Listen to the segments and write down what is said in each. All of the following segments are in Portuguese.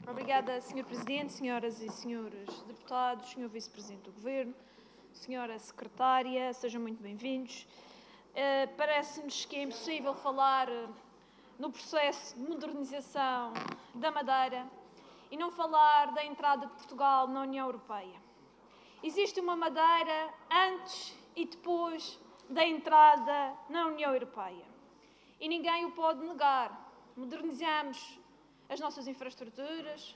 Obrigada, Sr. Presidente, senhoras e senhores deputados, Sr. Vice-Presidente do Governo, Sra. Secretária, sejam muito bem-vindos. Parece-nos que é impossível falar no processo de modernização da Madeira e não falar da entrada de Portugal na União Europeia. Existe uma Madeira antes e depois da entrada na União Europeia. E ninguém o pode negar. Modernizamos as nossas infraestruturas,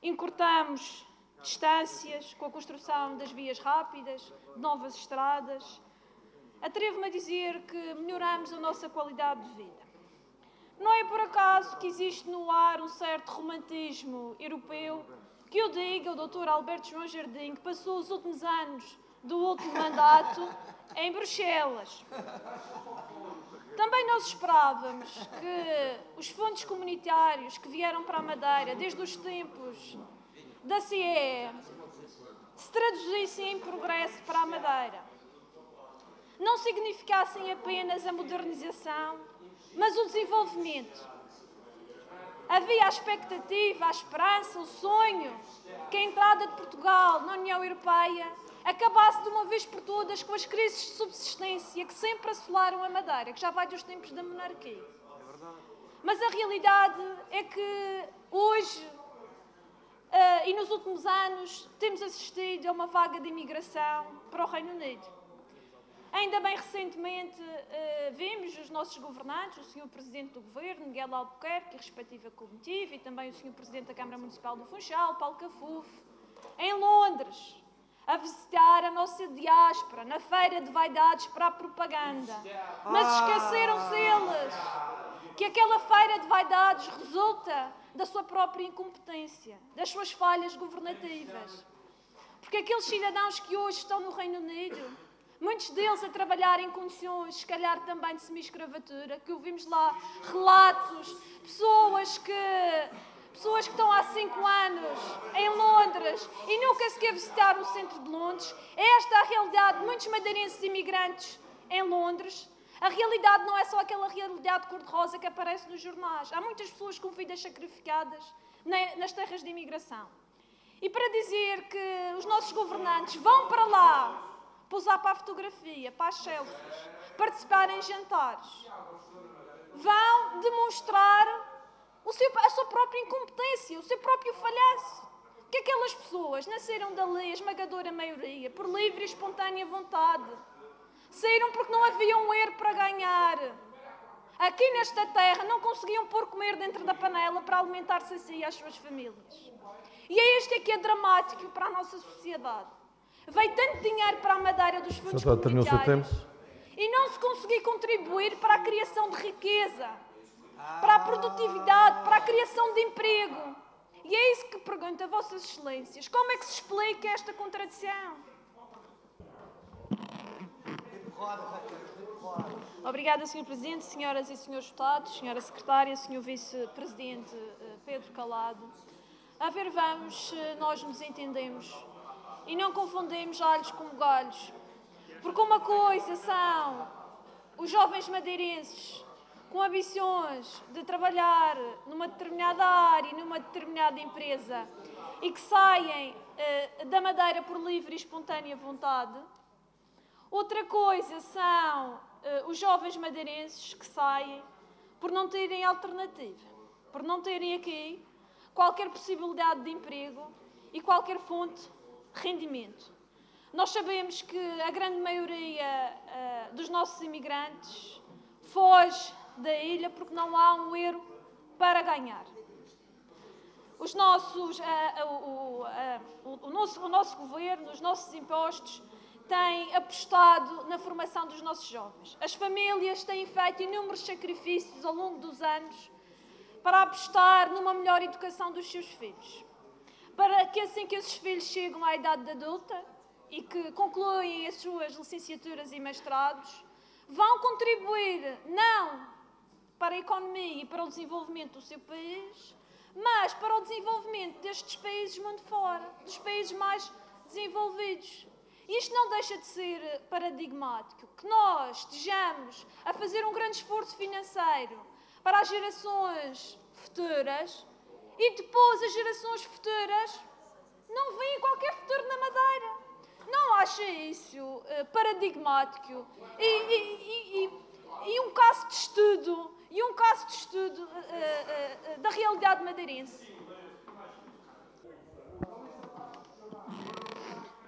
encurtamos distâncias com a construção das vias rápidas, de novas estradas. Atrevo-me a dizer que melhoramos a nossa qualidade de vida. Não é por acaso que existe no ar um certo romantismo europeu que o diga o Dr. Alberto João Jardim, que passou os últimos anos do último mandato em Bruxelas. Também nós esperávamos que os fundos comunitários que vieram para a Madeira desde os tempos da CEE se traduzissem em progresso para a Madeira. Não significassem apenas a modernização, mas o desenvolvimento. Havia a expectativa, a esperança, o sonho que a entrada de Portugal na União Europeia acabasse de uma vez por todas com as crises de subsistência que sempre assolaram a Madeira, que já vai dos tempos da monarquia. Mas a realidade é que hoje e nos últimos anos temos assistido a uma vaga de imigração para o Reino Unido. Ainda bem recentemente vimos os nossos governantes, o Sr. Presidente do Governo, Miguel Albuquerque, respectiva comitiva, e também o Sr. Presidente da Câmara Municipal do Funchal, Paulo Cafufo, em Londres, a visitar a nossa diáspora, na feira de vaidades para a propaganda. Mas esqueceram-se eles que aquela feira de vaidades resulta da sua própria incompetência, das suas falhas governativas. Porque aqueles cidadãos que hoje estão no Reino Unido, muitos deles a trabalhar em condições, se calhar também de semi-escravatura, que ouvimos lá relatos, pessoas que estão há 5 anos em Londres e nunca sequer visitaram o centro de Londres. Esta é a realidade de muitos madeirenses imigrantes em Londres. A realidade não é só aquela realidade cor-de-rosa que aparece nos jornais. Há muitas pessoas com vidas sacrificadas nas terras de imigração. E para dizer que os nossos governantes vão para lá pousar para a fotografia, para as selfies, participar em jantares, vão demonstrar a sua própria incompetência, o seu próprio falhanço. Que aquelas pessoas nasceram dali, a esmagadora maioria, por livre e espontânea vontade. Saíram porque não havia um euro para ganhar. Aqui nesta terra não conseguiam pôr comer dentro da panela para alimentar-se assim e as suas famílias. E é este que é dramático para a nossa sociedade. Veio tanto dinheiro para a Madeira dos fundos comunitários e não se conseguiu contribuir para a criação de riqueza, para a produtividade, para a criação de emprego. E é isso que pergunto a Vossas Excelências. Como é que se explica esta contradição? Obrigada, Sr. Presidente, senhoras e senhores deputados, Sra. Secretária, Sr. Vice-Presidente Pedro Calado. A ver, vamos, nós nos entendemos e não confundemos alhos com galhos. Porque uma coisa são os jovens madeirenses com ambições de trabalhar numa determinada área, numa determinada empresa e que saem da Madeira por livre e espontânea vontade. Outra coisa são os jovens madeirenses que saem por não terem alternativa, por não terem aqui qualquer possibilidade de emprego e qualquer fonte de rendimento. Nós sabemos que a grande maioria dos nossos imigrantes foge da ilha porque não há um euro para ganhar. O nosso governo, os nossos impostos, têm apostado na formação dos nossos jovens. As famílias têm feito inúmeros sacrifícios ao longo dos anos para apostar numa melhor educação dos seus filhos. Para que assim que esses filhos chegam à idade adulta e que concluem as suas licenciaturas e mestrados, vão contribuir não para a economia e para o desenvolvimento do seu país, mas para o desenvolvimento destes países mundo fora, dos países mais desenvolvidos. E isto não deixa de ser paradigmático, que nós estejamos a fazer um grande esforço financeiro para as gerações futuras e depois as gerações futuras não veem qualquer futuro na Madeira. Não acha isso paradigmático e um caso de estudo, da realidade madeirense?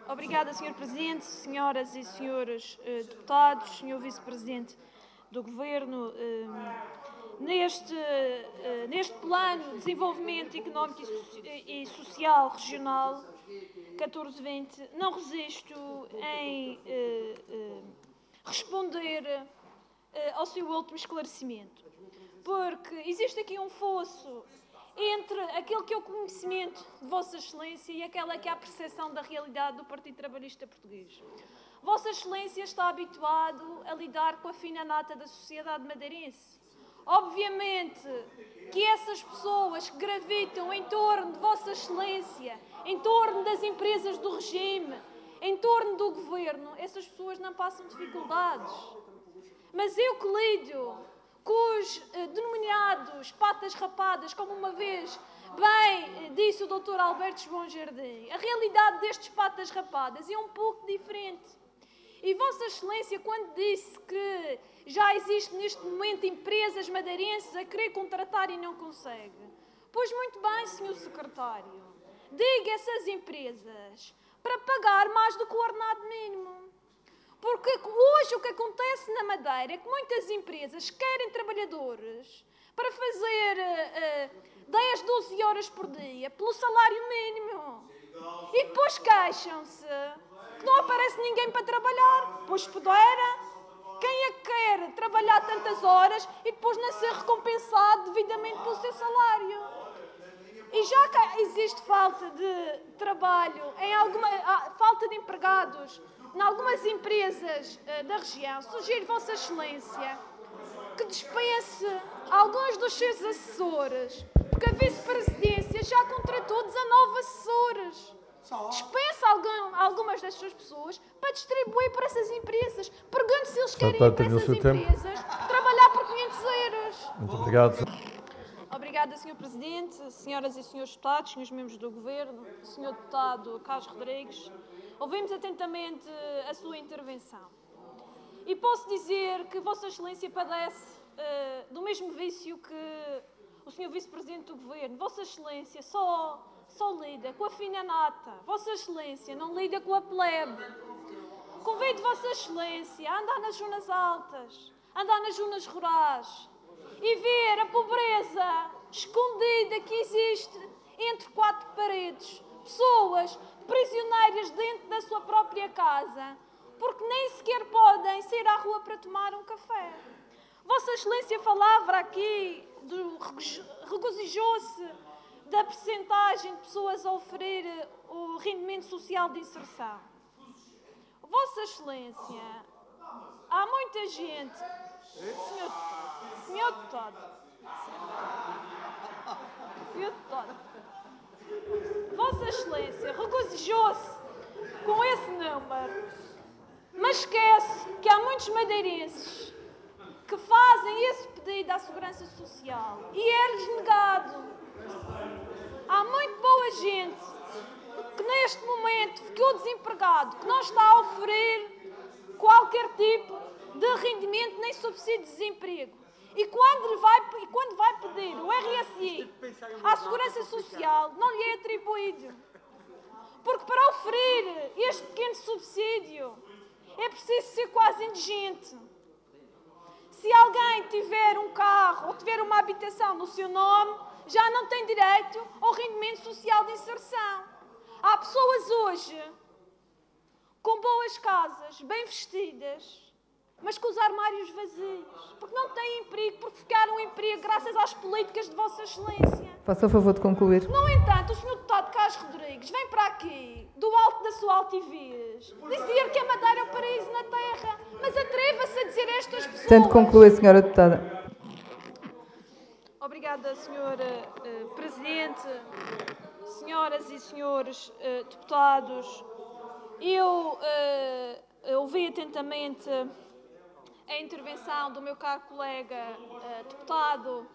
Obrigada, Sr. Presidente, senhoras e senhores deputados, Sr. Vice-Presidente do Governo. Neste plano de desenvolvimento económico e social regional 14-20, não resisto em responder ao seu último esclarecimento, porque existe aqui um fosso entre aquele que é o conhecimento de Vossa Excelência e aquela que é a percepção da realidade do Partido Trabalhista Português. Vossa Excelência está habituado a lidar com a fina nata da sociedade madeirense. Obviamente que essas pessoas que gravitam em torno de Vossa Excelência, em torno das empresas do regime, em torno do Governo, essas pessoas não passam dificuldades. Mas eu que lido com os denominados patas rapadas, como uma vez bem disse o Dr. Alberto João Jardim, a realidade destes patas rapadas é um pouco diferente. E Vossa Excelência, quando disse que já existe neste momento empresas madeirenses a querer contratar e não consegue, pois muito bem, Sr. Secretário, diga a essas empresas para pagar mais do que o ordenado mínimo. Porque hoje o que acontece na Madeira é que muitas empresas querem trabalhadores para fazer 10, 12 horas por dia pelo salário mínimo. E depois queixam-se que não aparece ninguém para trabalhar. Pois pudera, quem é que quer trabalhar tantas horas e depois não ser recompensado devidamente pelo seu salário? E já que existe falta de trabalho, falta de empregados em algumas empresas da região, sugiro Vossa Excelência que dispense alguns dos seus assessores, porque a Vice-Presidência já contratou 19 assessores. Dispensa algumas destas pessoas para distribuir para essas empresas. Pergunte se eles querem ir para essas empresas trabalhar por 500 euros. Muito obrigado. Obrigada, Sr. Presidente, senhoras e senhores deputados, senhores membros do Governo, Sr. Deputado Carlos Rodrigues. Ouvimos atentamente a sua intervenção. E posso dizer que Vossa Excelência padece do mesmo vício que o Sr. Vice-Presidente do Governo. Vossa Excelência só lida com a fina nata. Vossa Excelência não lida com a plebe. Convido Vossa Excelência a andar nas zonas altas, a andar nas zonas rurais e ver a pobreza escondida que existe entre quatro paredes. Pessoas prisioneiras dentro da sua própria casa, porque nem sequer podem sair à rua para tomar um café. Vossa Excelência falava aqui, regozijou-se da percentagem de pessoas a oferir o rendimento social de inserção. Vossa Excelência, há muita gente... Senhor Deputado. Vossa Excelência regozijou-se com esse número, mas esquece que há muitos madeirenses que fazem esse pedido à Segurança Social e é-lhes negado. Há muito boa gente que neste momento ficou desempregado, que não está a oferecer qualquer tipo de rendimento nem subsídio de desemprego. E quando vai pedir o RSI à Segurança Social, não lhe é atribuído. Porque para oferecer este pequeno subsídio é preciso ser quase indigente. Se alguém tiver um carro ou tiver uma habitação no seu nome, já não tem direito ao rendimento social de inserção. Há pessoas hoje com boas casas, bem vestidas, mas com os armários vazios, porque não têm emprego, porque ficaram em emprego graças às políticas de Vossa Excelência. Faça o favor de concluir. No entanto, o Sr. Deputado Carlos Rodrigues vem para aqui, do alto da sua altivez, dizer que a Madeira é o paraíso na terra, mas atreva-se a dizer a estas pessoas... Tente concluir, Sra. Deputada. Obrigada, Sr. Presidente, senhoras e senhores deputados. Eu ouvi atentamente a intervenção do meu caro colega deputado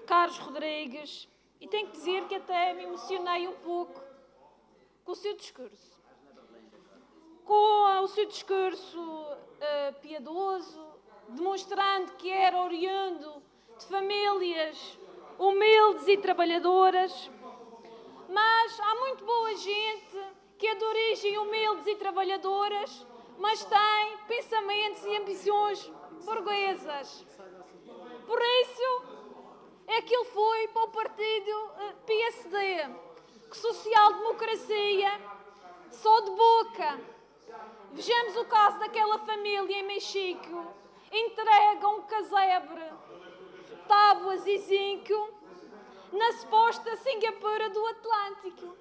Carlos Rodrigues e tenho que dizer que até me emocionei um pouco com o seu discurso. Com o seu discurso piedoso, demonstrando que era oriundo de famílias humildes e trabalhadoras, mas há muito boa gente que é de origem humildes e trabalhadoras, mas tem pensamentos e ambições burguesas. Por isso é que ele foi para o partido PSD, que social-democracia só de boca. Vejamos o caso daquela família em Mexico, entrega um casebre, tábuas e zinco, na suposta Singapura do Atlântico.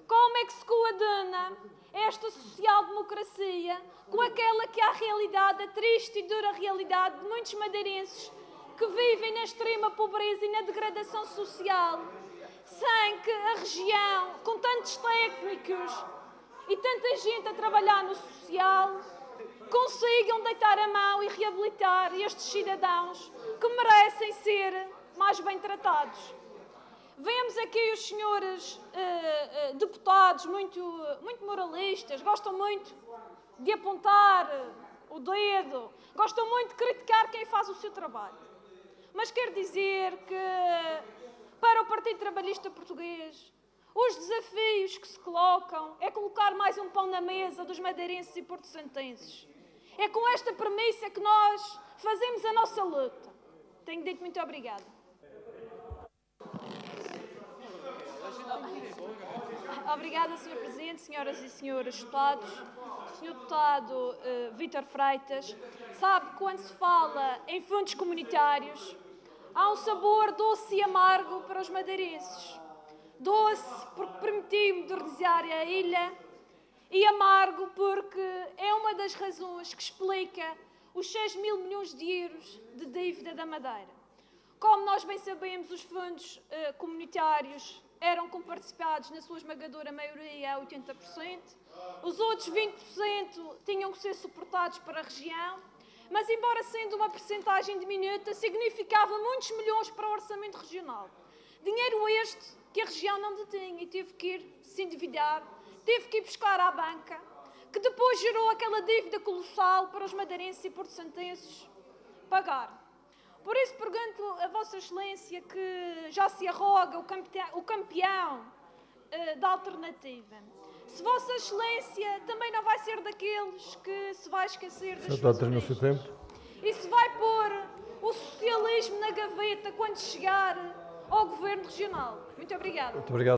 Como é que se coaduna esta social-democracia com aquela que é a realidade, a triste e dura realidade de muitos madeirenses que vivem na extrema pobreza e na degradação social, sem que a região, com tantos técnicos e tanta gente a trabalhar no social, consigam deitar a mão e reabilitar estes cidadãos que merecem ser mais bem tratados. Vemos aqui os senhores deputados muito moralistas, gostam muito de apontar o dedo, gostam muito de criticar quem faz o seu trabalho. Mas quero dizer que, para o Partido Trabalhista Português, os desafios que se colocam é colocar mais um pão na mesa dos madeirenses e porto-santenses. É com esta premissa que nós fazemos a nossa luta. Tenho dito muito obrigada. Obrigada, Sr. Presidente, senhoras e senhores deputados. Sr. Deputado Vítor Freitas, sabe que quando se fala em fundos comunitários, há um sabor doce e amargo para os madeirenses. Doce porque permitiu modernizar a ilha e amargo porque é uma das razões que explica os 6 mil milhões de euros de dívida da Madeira. Como nós bem sabemos, os fundos comunitários eram comparticipados na sua esmagadora maioria a 80%, os outros 20% tinham que ser suportados para a região, mas embora sendo uma percentagem diminuta, significava muitos milhões para o orçamento regional. Dinheiro este que a região não detinha e teve que ir se endividar, teve que ir buscar à banca, que depois gerou aquela dívida colossal para os madeirenses e porto-santenses pagar. Por isso pergunto a Vossa Excelência, que já se arroga o campeão da alternativa, se Vossa Excelência também não vai ser daqueles que se vai esquecer das suas origens e se vai pôr o socialismo na gaveta quando chegar ao Governo Regional. Muito obrigada. Muito obrigado.